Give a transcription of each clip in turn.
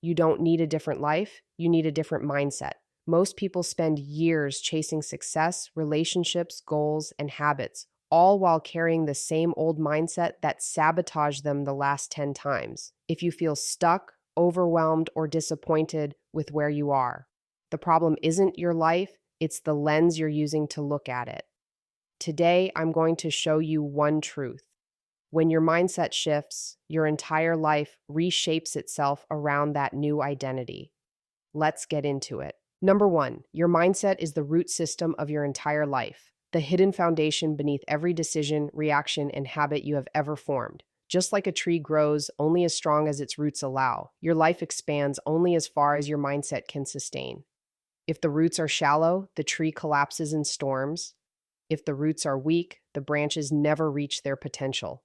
You don't need a different life, you need a different mindset. Most people spend years chasing success, relationships, goals, and habits, all while carrying the same old mindset that sabotaged them the last 10 times. If you feel stuck, overwhelmed, or disappointed with where you are, the problem isn't your life, it's the lens you're using to look at it. Today, I'm going to show you one truth. When your mindset shifts, your entire life reshapes itself around that new identity. Let's get into it. Number one, your mindset is the root system of your entire life, the hidden foundation beneath every decision, reaction, and habit you have ever formed. Just like a tree grows only as strong as its roots allow, your life expands only as far as your mindset can sustain. If the roots are shallow, the tree collapses in storms. If the roots are weak, the branches never reach their potential.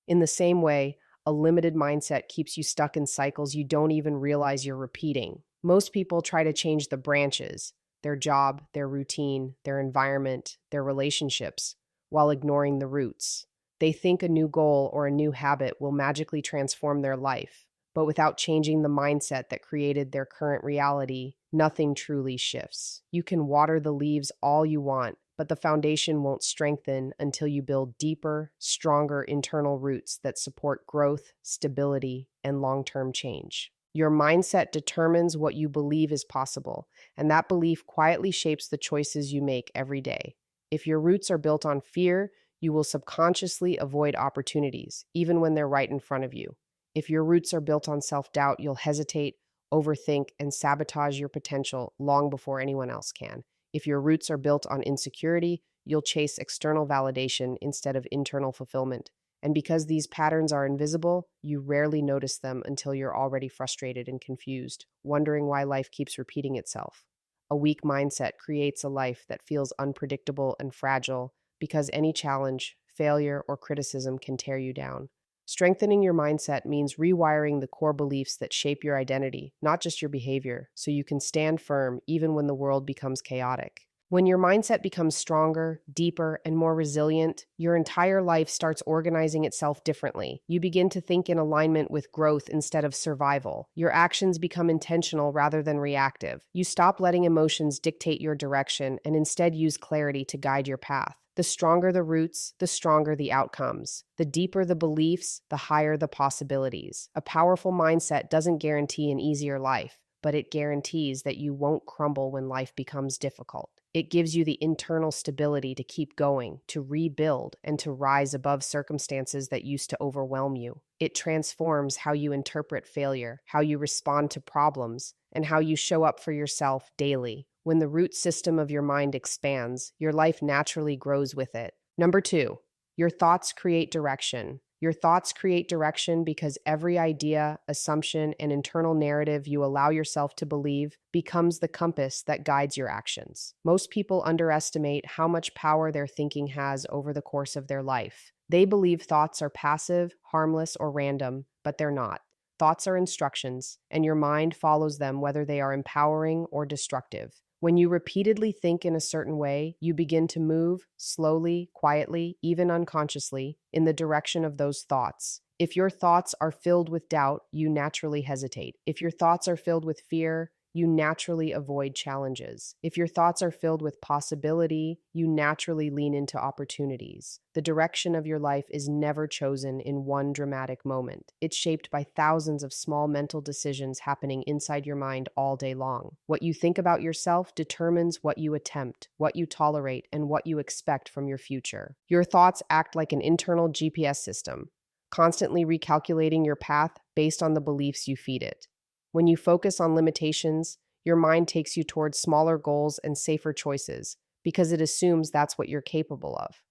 In the same way, a limited mindset keeps you stuck in cycles you don't even realize you're repeating. Most people try to change the branches, their job, their routine, their environment, their relationships, while ignoring the roots. They think a new goal or a new habit will magically transform their life, but without changing the mindset that created their current reality, nothing truly shifts. You can water the leaves all you want, but the foundation won't strengthen until you build deeper, stronger internal roots that support growth, stability, and long-term change. Your mindset determines what you believe is possible, and that belief quietly shapes the choices you make every day. If your roots are built on fear, you will subconsciously avoid opportunities, even when they're right in front of you. If your roots are built on self-doubt, you'll hesitate, overthink, and sabotage your potential long before anyone else can. If your roots are built on insecurity, you'll chase external validation instead of internal fulfillment. And because these patterns are invisible, you rarely notice them until you're already frustrated and confused, wondering why life keeps repeating itself. A weak mindset creates a life that feels unpredictable and fragile because any challenge, failure, or criticism can tear you down. Strengthening your mindset means rewiring the core beliefs that shape your identity, not just your behavior, so you can stand firm even when the world becomes chaotic. When your mindset becomes stronger, deeper, and more resilient, your entire life starts organizing itself differently. You begin to think in alignment with growth instead of survival. Your actions become intentional rather than reactive. You stop letting emotions dictate your direction and instead use clarity to guide your path. The stronger the roots, the stronger the outcomes. The deeper the beliefs, the higher the possibilities. A powerful mindset doesn't guarantee an easier life, but it guarantees that you won't crumble when life becomes difficult. It gives you the internal stability to keep going, to rebuild, and to rise above circumstances that used to overwhelm you. It transforms how you interpret failure, how you respond to problems, and how you show up for yourself daily. When the root system of your mind expands, your life naturally grows with it. Number two, your thoughts create direction. Your thoughts create direction because every idea, assumption, and internal narrative you allow yourself to believe becomes the compass that guides your actions. Most people underestimate how much power their thinking has over the course of their life. They believe thoughts are passive, harmless, or random, but they're not. Thoughts are instructions, and your mind follows them whether they are empowering or destructive. When you repeatedly think in a certain way, you begin to move, slowly, quietly, even unconsciously, in the direction of those thoughts. If your thoughts are filled with doubt, you naturally hesitate. If your thoughts are filled with fear, you naturally avoid challenges. If your thoughts are filled with possibility, you naturally lean into opportunities. The direction of your life is never chosen in one dramatic moment. It's shaped by thousands of small mental decisions happening inside your mind all day long. What you think about yourself determines what you attempt, what you tolerate, and what you expect from your future. Your thoughts act like an internal GPS system, constantly recalculating your path based on the beliefs you feed it. When you focus on limitations, your mind takes you towards smaller goals and safer choices because it assumes that's what you're capable of.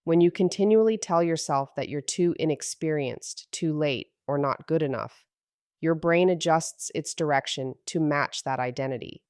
When you continually tell yourself that you're too inexperienced, too late, or not good enough, your brain adjusts its direction to match that identity.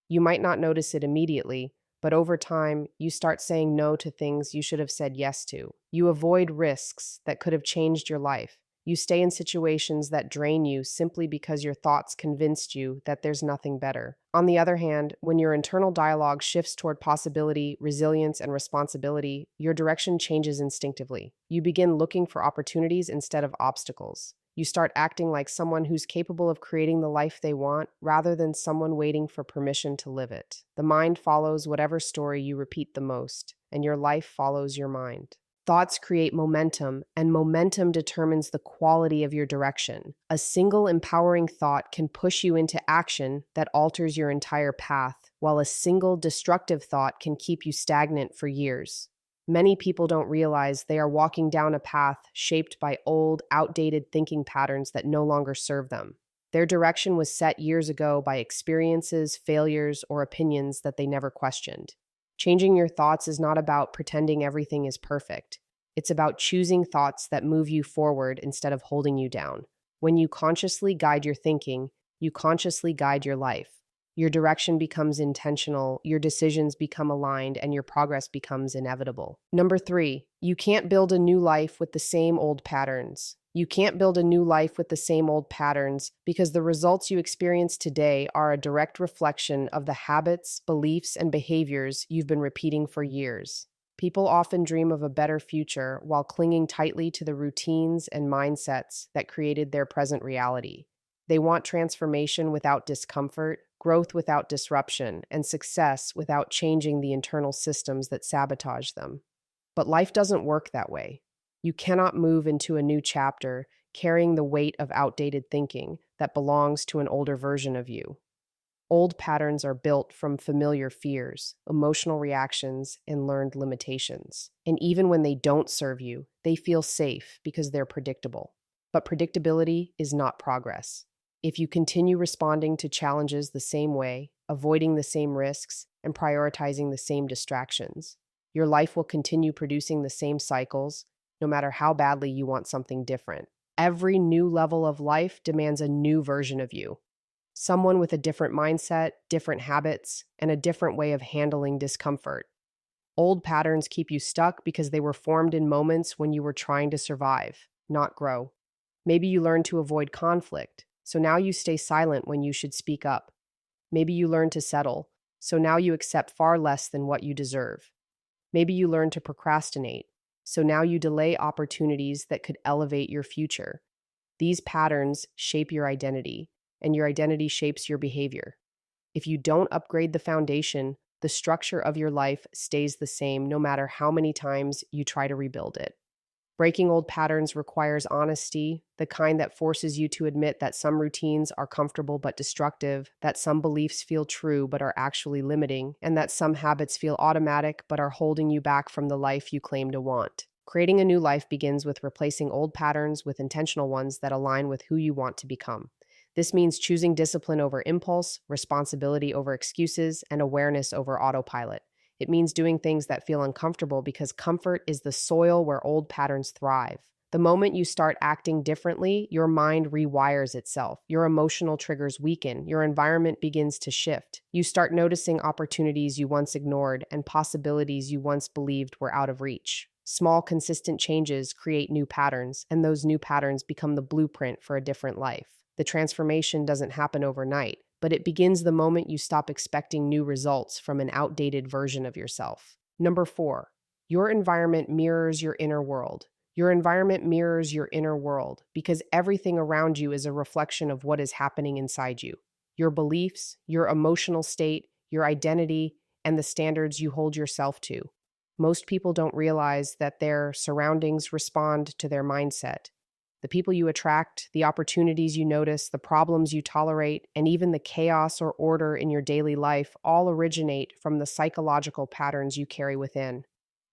You might not notice it immediately, but over time, you start saying no to things you should have said yes to. You avoid risks that could have changed your life. You stay in situations that drain you simply because your thoughts convinced you that there's nothing better. On the other hand, when your internal dialogue shifts toward possibility, resilience, and responsibility, your direction changes instinctively. You begin looking for opportunities instead of obstacles. You start acting like someone who's capable of creating the life they want rather than someone waiting for permission to live it. The mind follows whatever story you repeat the most, and your life follows your mind. Thoughts create momentum, and momentum determines the quality of your direction. A single empowering thought can push you into action that alters your entire path, while a single destructive thought can keep you stagnant for years. Many people don't realize they are walking down a path shaped by old, outdated thinking patterns that no longer serve them. Their direction was set years ago by experiences, failures, or opinions that they never questioned. Changing your thoughts is not about pretending everything is perfect. It's about choosing thoughts that move you forward instead of holding you down. When you consciously guide your thinking, you consciously guide your life. Your direction becomes intentional, your decisions become aligned, and your progress becomes inevitable. Number 3, you can't build a new life with the same old patterns. You can't build a new life with the same old patterns because the results you experience today are a direct reflection of the habits, beliefs, and behaviors you've been repeating for years. People often dream of a better future while clinging tightly to the routines and mindsets that created their present reality. They want transformation without discomfort, growth without disruption, and success without changing the internal systems that sabotage them. But life doesn't work that way. You cannot move into a new chapter carrying the weight of outdated thinking that belongs to an older version of you. Old patterns are built from familiar fears, emotional reactions, and learned limitations. And even when they don't serve you, they feel safe because they're predictable. But predictability is not progress. If you continue responding to challenges the same way, avoiding the same risks, and prioritizing the same distractions, your life will continue producing the same cycles, no matter how badly you want something different. Every new level of life demands a new version of you. Someone with a different mindset, different habits, and a different way of handling discomfort. Old patterns keep you stuck because they were formed in moments when you were trying to survive, not grow. Maybe you learned to avoid conflict, so now you stay silent when you should speak up. Maybe you learned to settle, so now you accept far less than what you deserve. Maybe you learned to procrastinate, so now you delay opportunities that could elevate your future. These patterns shape your identity, and your identity shapes your behavior. If you don't upgrade the foundation, the structure of your life stays the same no matter how many times you try to rebuild it. Breaking old patterns requires honesty, the kind that forces you to admit that some routines are comfortable but destructive, that some beliefs feel true but are actually limiting, and that some habits feel automatic but are holding you back from the life you claim to want. Creating a new life begins with replacing old patterns with intentional ones that align with who you want to become. This means choosing discipline over impulse, responsibility over excuses, and awareness over autopilot. It means doing things that feel uncomfortable because comfort is the soil where old patterns thrive. The moment you start acting differently, your mind rewires itself. Your emotional triggers weaken. Your environment begins to shift. You start noticing opportunities you once ignored and possibilities you once believed were out of reach. Small, consistent changes create new patterns, and those new patterns become the blueprint for a different life. The transformation doesn't happen overnight, but it begins the moment you stop expecting new results from an outdated version of yourself. Number 4, your environment mirrors your inner world. Your environment mirrors your inner world because everything around you is a reflection of what is happening inside you. Your beliefs, your emotional state, your identity, and the standards you hold yourself to. Most people don't realize that their surroundings respond to their mindset. The people you attract, the opportunities you notice, the problems you tolerate, and even the chaos or order in your daily life all originate from the psychological patterns you carry within.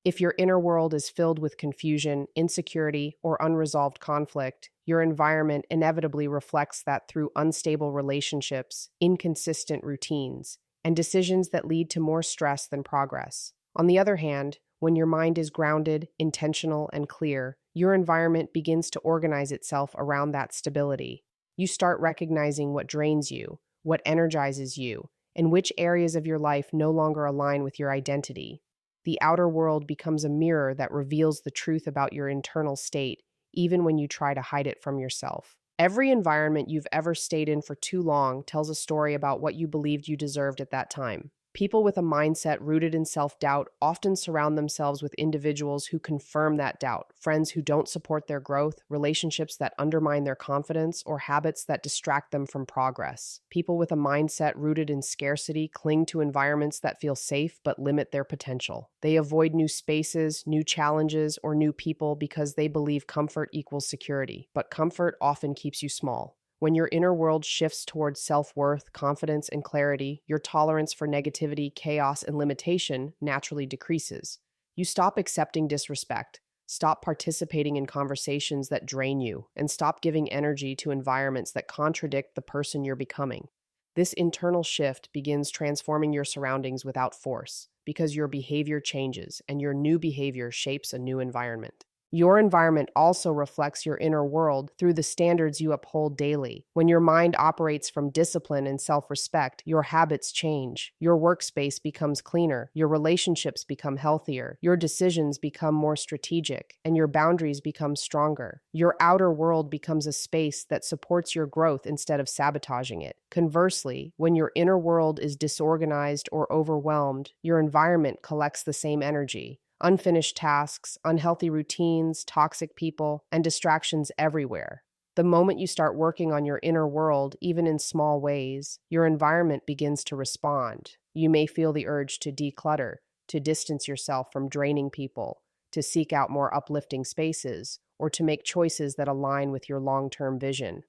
If your inner world is filled with confusion, insecurity, or unresolved conflict, your environment inevitably reflects that through unstable relationships, inconsistent routines, and decisions that lead to more stress than progress. On the other hand, when your mind is grounded, intentional, and clear, your environment begins to organize itself around that stability. You start recognizing what drains you, what energizes you, and which areas of your life no longer align with your identity. The outer world becomes a mirror that reveals the truth about your internal state, even when you try to hide it from yourself. Every environment you've ever stayed in for too long tells a story about what you believed you deserved at that time. People with a mindset rooted in self-doubt often surround themselves with individuals who confirm that doubt, friends who don't support their growth, relationships that undermine their confidence, or habits that distract them from progress. People with a mindset rooted in scarcity cling to environments that feel safe but limit their potential. They avoid new spaces, new challenges, or new people because they believe comfort equals security, but comfort often keeps you small. When your inner world shifts towards self-worth, confidence, and clarity, your tolerance for negativity, chaos, and limitation naturally decreases. You stop accepting disrespect, stop participating in conversations that drain you, and stop giving energy to environments that contradict the person you're becoming. This internal shift begins transforming your surroundings without force, because your behavior changes and your new behavior shapes a new environment. Your environment also reflects your inner world through the standards you uphold daily. When your mind operates from discipline and self-respect, your habits change. Your workspace becomes cleaner, your relationships become healthier, your decisions become more strategic, and your boundaries become stronger. Your outer world becomes a space that supports your growth instead of sabotaging it. Conversely, when your inner world is disorganized or overwhelmed, your environment collects the same energy. Unfinished tasks, unhealthy routines, toxic people, and distractions everywhere. The moment you start working on your inner world, even in small ways, your environment begins to respond. You may feel the urge to declutter, to distance yourself from draining people, to seek out more uplifting spaces, or to make choices that align with your long-term vision.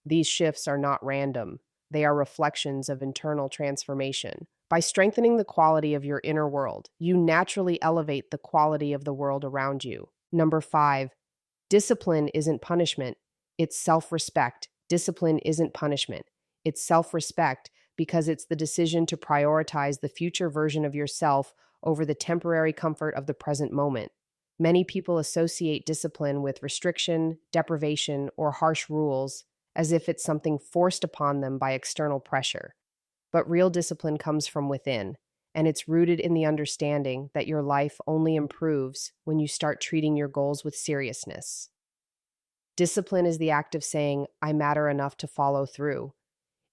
These shifts are not random. They are reflections of internal transformation. By strengthening the quality of your inner world, you naturally elevate the quality of the world around you. Number 5, discipline isn't punishment, it's self-respect. Discipline isn't punishment, it's self-respect because it's the decision to prioritize the future version of yourself over the temporary comfort of the present moment. Many people associate discipline with restriction, deprivation, or harsh rules, as if it's something forced upon them by external pressure. But real discipline comes from within, and it's rooted in the understanding that your life only improves when you start treating your goals with seriousness. Discipline is the act of saying, I matter enough to follow through.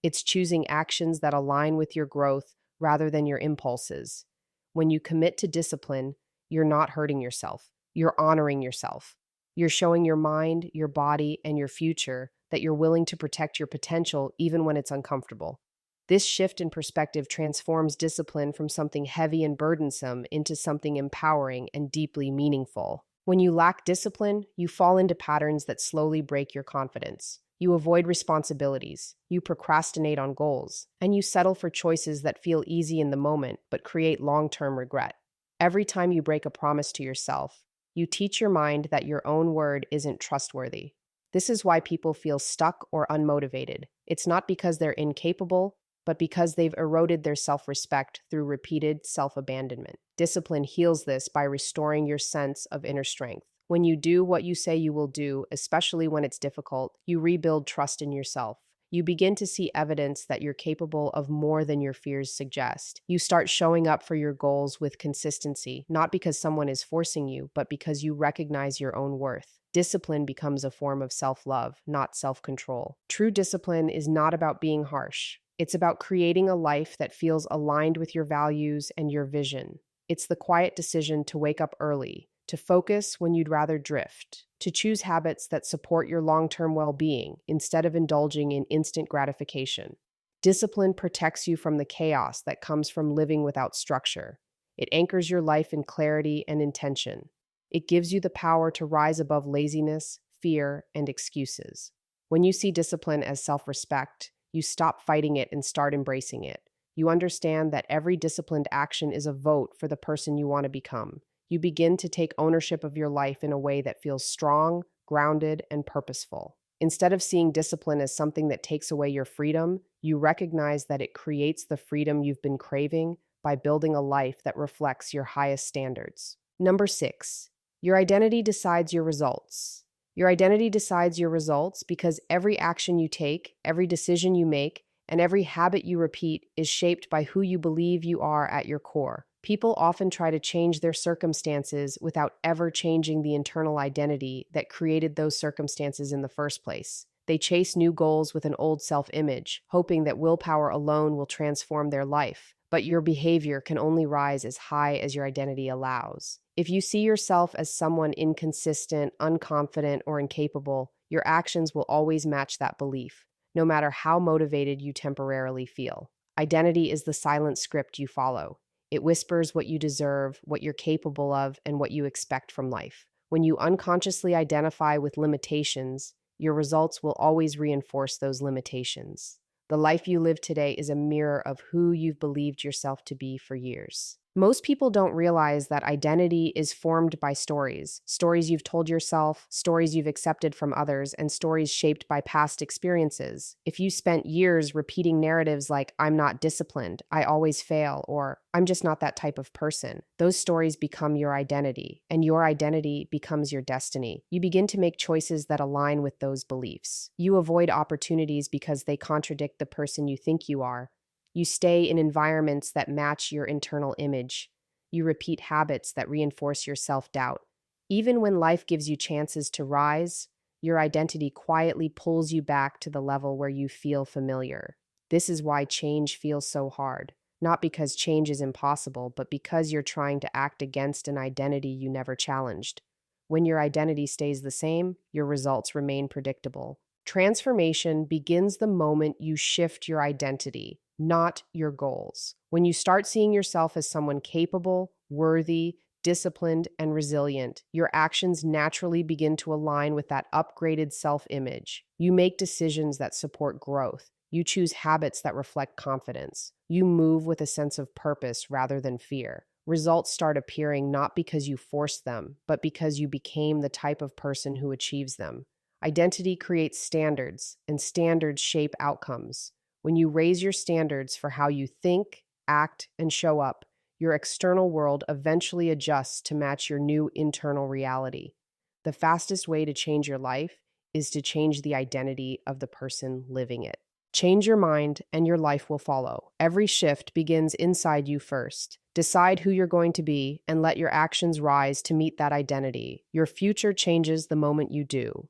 It's choosing actions that align with your growth rather than your impulses. When you commit to discipline, you're not hurting yourself. You're honoring yourself. You're showing your mind, your body, and your future that you're willing to protect your potential even when it's uncomfortable. This shift in perspective transforms discipline from something heavy and burdensome into something empowering and deeply meaningful. When you lack discipline, you fall into patterns that slowly break your confidence. You avoid responsibilities, you procrastinate on goals, and you settle for choices that feel easy in the moment but create long-term regret. Every time you break a promise to yourself, you teach your mind that your own word isn't trustworthy. This is why people feel stuck or unmotivated. It's not because they're incapable, but because they've eroded their self-respect through repeated self-abandonment. Discipline heals this by restoring your sense of inner strength. When you do what you say you will do, especially when it's difficult, you rebuild trust in yourself. You begin to see evidence that you're capable of more than your fears suggest. You start showing up for your goals with consistency, not because someone is forcing you, but because you recognize your own worth. Discipline becomes a form of self-love, not self-control. True discipline is not about being harsh. It's about creating a life that feels aligned with your values and your vision. It's the quiet decision to wake up early, to focus when you'd rather drift, to choose habits that support your long-term well-being instead of indulging in instant gratification. Discipline protects you from the chaos that comes from living without structure. It anchors your life in clarity and intention. It gives you the power to rise above laziness, fear, and excuses. When you see discipline as self-respect, you stop fighting it and start embracing it. You understand that every disciplined action is a vote for the person you want to become. You begin to take ownership of your life in a way that feels strong, grounded, and purposeful. Instead of seeing discipline as something that takes away your freedom, you recognize that it creates the freedom you've been craving by building a life that reflects your highest standards. Number 6, your identity decides your results. Your identity decides your results because every action you take, every decision you make, and every habit you repeat is shaped by who you believe you are at your core. People often try to change their circumstances without ever changing the internal identity that created those circumstances in the first place. They chase new goals with an old self-image, hoping that willpower alone will transform their life. but your behavior can only rise as high as your identity allows. If you see yourself as someone inconsistent, unconfident, or incapable, your actions will always match that belief, no matter how motivated you temporarily feel. Identity is the silent script you follow. It whispers what you deserve, what you're capable of, and what you expect from life. When you unconsciously identify with limitations, your results will always reinforce those limitations. The life you live today is a mirror of who you've believed yourself to be for years. Most people don't realize that identity is formed by stories you've told yourself, stories you've accepted from others, and stories shaped by past experiences. If you spent years repeating narratives like, I'm not disciplined, I always fail, or I'm just not that type of person, those stories become your identity, and your identity becomes your destiny. You begin to make choices that align with those beliefs. You avoid opportunities because they contradict the person you think you are. You stay in environments that match your internal image. You repeat habits that reinforce your self-doubt. Even when life gives you chances to rise, your identity quietly pulls you back to the level where you feel familiar. This is why change feels so hard. Not because change is impossible, but because you're trying to act against an identity you never challenged. When your identity stays the same, your results remain predictable. Transformation begins the moment you shift your identity, not your goals. When you start seeing yourself as someone capable, worthy, disciplined, and resilient, your actions naturally begin to align with that upgraded self-image. You make decisions that support growth. You choose habits that reflect confidence. You move with a sense of purpose rather than fear. Results start appearing not because you forced them, but because you became the type of person who achieves them. Identity creates standards, and standards shape outcomes. When you raise your standards for how you think, act, and show up, your external world eventually adjusts to match your new internal reality. The fastest way to change your life is to change the identity of the person living it. Change your mind, and your life will follow. Every shift begins inside you first. Decide who you're going to be and let your actions rise to meet that identity. Your future changes the moment you do.